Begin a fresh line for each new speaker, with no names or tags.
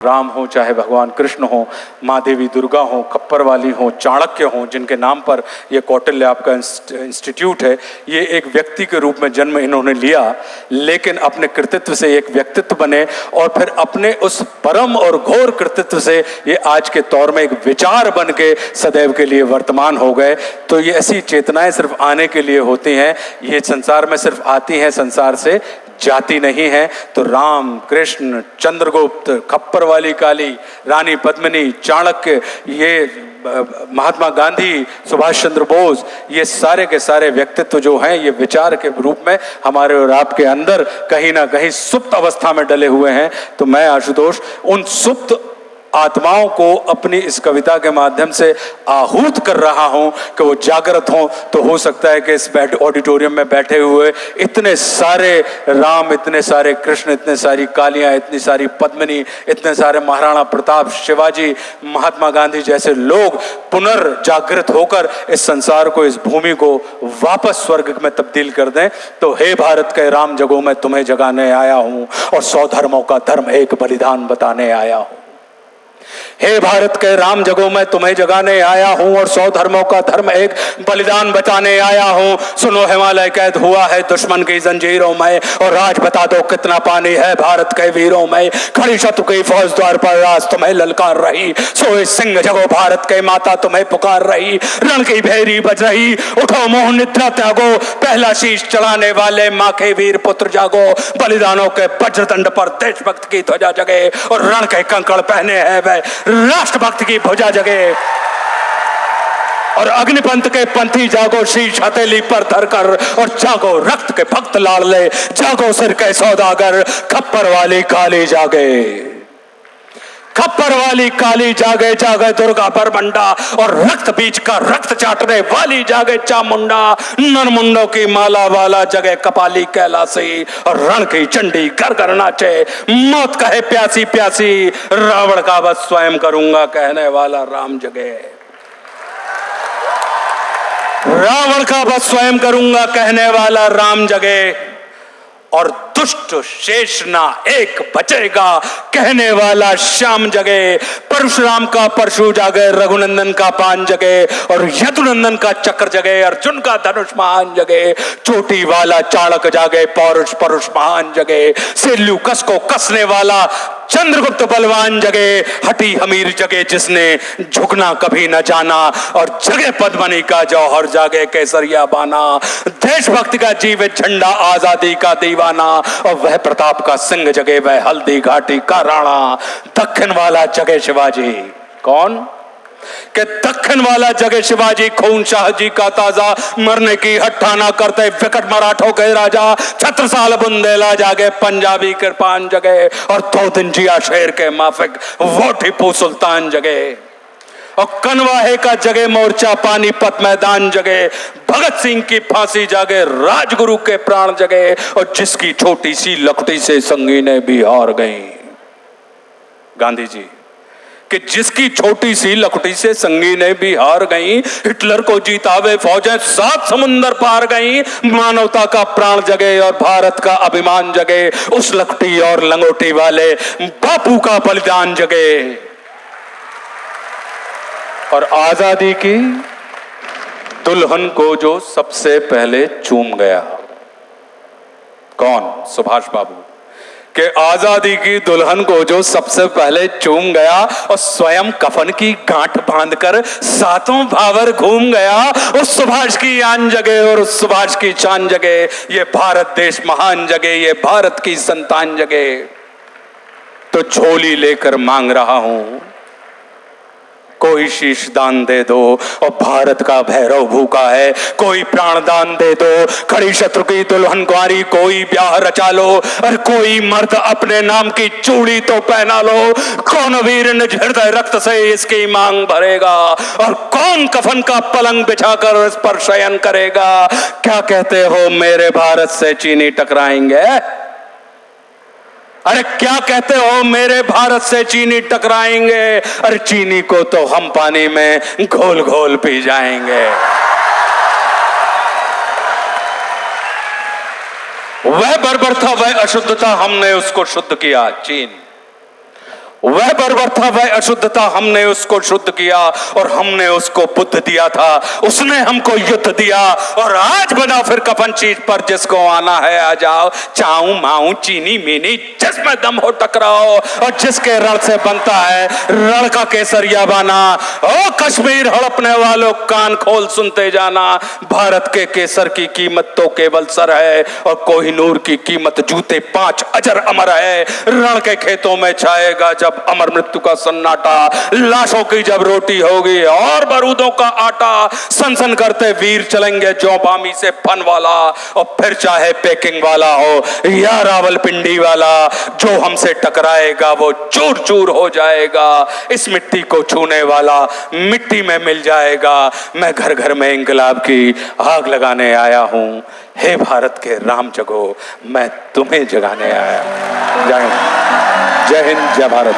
राम हो, चाहे भगवान कृष्ण हो, माँ देवी दुर्गा हो, खप्पर वाली हो, चाणक्य हो, जिनके नाम पर ये कौटिल्य आपका इंस्टीट्यूट है, ये एक व्यक्ति के रूप में जन्म इन्होंने लिया, लेकिन अपने कृतित्व से एक व्यक्तित्व बने और फिर अपने उस परम और घोर कृतित्व से ये आज के तौर में एक विचार बन के सदैव के लिए वर्तमान हो गए। तो ये ऐसी चेतनाएं सिर्फ आने के लिए होती हैं, ये संसार में सिर्फ आती हैं, संसार से जाति नहीं है। तो राम, कृष्ण, चंद्रगुप्त, खप्पर वाली काली, रानी पद्मिनी, चाणक्य, ये महात्मा गांधी, सुभाष चंद्र बोस, ये सारे के सारे व्यक्तित्व जो हैं, ये विचार के रूप में हमारे और आपके अंदर कहीं ना कहीं सुप्त अवस्था में डले हुए हैं। तो मैं आशुतोष उन सुप्त आत्माओं को अपनी इस कविता के माध्यम से आहूत कर रहा हूं कि वो जागृत हों। तो हो सकता है कि इस ऑडिटोरियम में बैठे हुए इतने सारे राम, इतने सारे कृष्ण, इतने सारी कालियां, इतनी सारी पद्मिनी, इतने सारे महाराणा प्रताप, शिवाजी, महात्मा गांधी जैसे लोग पुनर्जागृत होकर इस संसार को, इस भूमि को वापस स्वर्ग में तब्दील कर दें। तो हे भारत के राम जगो, मैं तुम्हें जगाने आया हूं और 100 धर्मों का धर्म एक बलिदान बताने आया हूं। हे भारत के राम जगो, मैं तुम्हें जगाने आया हूं और 100 धर्मों का धर्म एक बलिदान बचाने आया हूं। सुनो हिमालय कैद हुआ है दुश्मन की जंजीरों में और राज बता दो कितना पानी है भारत के वीरों में। खड़ी शत्रु की फौज द्वार पर राज तुम्हें ललकार रही, सोए सिंह जगो भारत के माता तुम्हें पुकार रही। रण की भेरी बज रही, उठो मोह निद्रा त्यागो, पहला शीश चढ़ाने वाले माँ के वीर पुत्र जागो। बलिदानों के वज्रदंड पर देशभक्त की ध्वजा जगे और रण के कंकड़ पहने हैं राष्ट्रभक्त की भुजा जगे। और अग्निपंथ के पंथी जागो, शीश हथेली पर धरकर और जागो रक्त के भक्त लाडले, जागो सिर के सौदागर, खप्पर वाली काली जागे। खप्पर वाली काली जागे, जागे दुर्गा बरबंडा और रक्त बीच का रक्त चाटने वाली जागे चामुंडा। नरमुंडों की माला वाला जगे कपाली कैलासी और रण की चंडी कर कर नाचे। मौत कहे प्यासी प्यासी, रावण का बस स्वयं करूंगा कहने वाला राम जगे। रावण का बस स्वयं करूंगा कहने वाला राम जगे और दुष्ट शेष ना एक बचेगा कहने वाला श्याम जगे। परशुराम का परशु जागे, रघुनंदन का पान जगे और यदुनंदन का चक्र जगे, अर्जुन का धनुष महान जगे। चोटी वाला चाणक्य जागे, पौरुष परुष महान जगे। सेल्यू कस को कसने वाला चंद्रगुप्त बलवान जगे। हटी हमीर जगे जिसने झुकना कभी न जाना और जगे पद्मनी का जौहर जागे केसरिया बाना। देशभक्ति का जीवित झंडा, आजादी का दीवाना और वह प्रताप का सिंह जगे, वह हल्दी घाटी का राणा। दक्षिण वाला जगे शिवाजी, कौन कि दक्षिण वाला जगे शिवाजी, खून शाह जी का ताजा, मरने की हट्टा ना करते विकट मराठों के राजा। छत्रसाल बुंदेला जागे, पंजाबी कृपान जगे और 2 दिन जिया शेर के माफिक वो टीपू सुल्तान जगे। और कनवाहे का जगे मोर्चा, पानीपत मैदान जगे। भगत सिंह की फांसी जागे, राजगुरु के प्राण जगे और जिसकी छोटी सी लकड़ी से संगीनें भी हार गई। गांधी जी कि जिसकी छोटी सी लकड़ी से संगीनें भी हार गई, हिटलर को जीतावे फौजें 7 समुंदर पार गई। मानवता का प्राण जगे और भारत का अभिमान जगे, उस लकड़ी और लंगोटी वाले बापू का बलिदान जगे। और आजादी की दुल्हन को जो सबसे पहले चूम गया, कौन? सुभाष बाबू कि आजादी की दुल्हन को जो सबसे पहले चूम गया और स्वयं कफन की गांठ बांधकर 7 भावर घूम गया। उस सुभाष की आन जगे और उस सुभाष की शान जगे। ये भारत देश महान जगे, ये भारत की संतान जगे। तो झोली लेकर मांग रहा हूं, कोई शीश दान दे दो और भारत का भैरव भूखा है, कोई प्राण दान दे दो। खड़ी शत्रु की दुल्हन कुंवारी, कोई ब्याह रचा लो और कोई मर्द अपने नाम की चूड़ी तो पहना लो। कौन वीर निज हृदय रक्त से इसकी मांग भरेगा और कौन कफन का पलंग बिछाकर इस पर शयन करेगा। क्या कहते हो मेरे भारत से चीनी टकराएंगे? अरे क्या कहते हो मेरे भारत से चीनी टकराएंगे? अरे चीनी को तो हम पानी में घोल घोल पी जाएंगे। वह बर्बरता, वह अशुद्धता, हमने उसको शुद्ध किया। चीन वह बर्बर था, वह अशुद्ध था, हमने उसको शुद्ध किया और हमने उसको बुद्ध दिया था। उसने हमको युद्ध दिया और आज बना फिर कफन चीज पर, जिसको आना है आ जाओ, चाऊ माऊ चीनी मीनी जिसमें दम हो टकराओ, और जिसके रण से बनता है रण का केसरिया बाना। ओ कश्मीर हड़पने वालों कान खोल सुनते जाना, भारत के केसर की कीमत तो केवल सर है और कोहिनूर की कीमत जूते 5 अजर अमर है। रण के खेतों में छाएगा जब अमर मृत्यु का सन्नाटा, लाशों की जब रोटी होगी और बारूदों का आटा, सनसन करते वीर चलेंगे जो बामी से फन वाला, और फिर चाहे पेकिंग वाला हो या रावलपिंडी वाला, जो हमसे टकराएगा वो चूर चूर हो जाएगा। इस मिट्टी को छूने वाला मिट्टी में मिल जाएगा। मैं घर घर में इंकलाब की आग लगाने आया हूं। हे भारत के राम जगो, मैं तुम्हें जगाने आया। जय हिंद, जय भारत।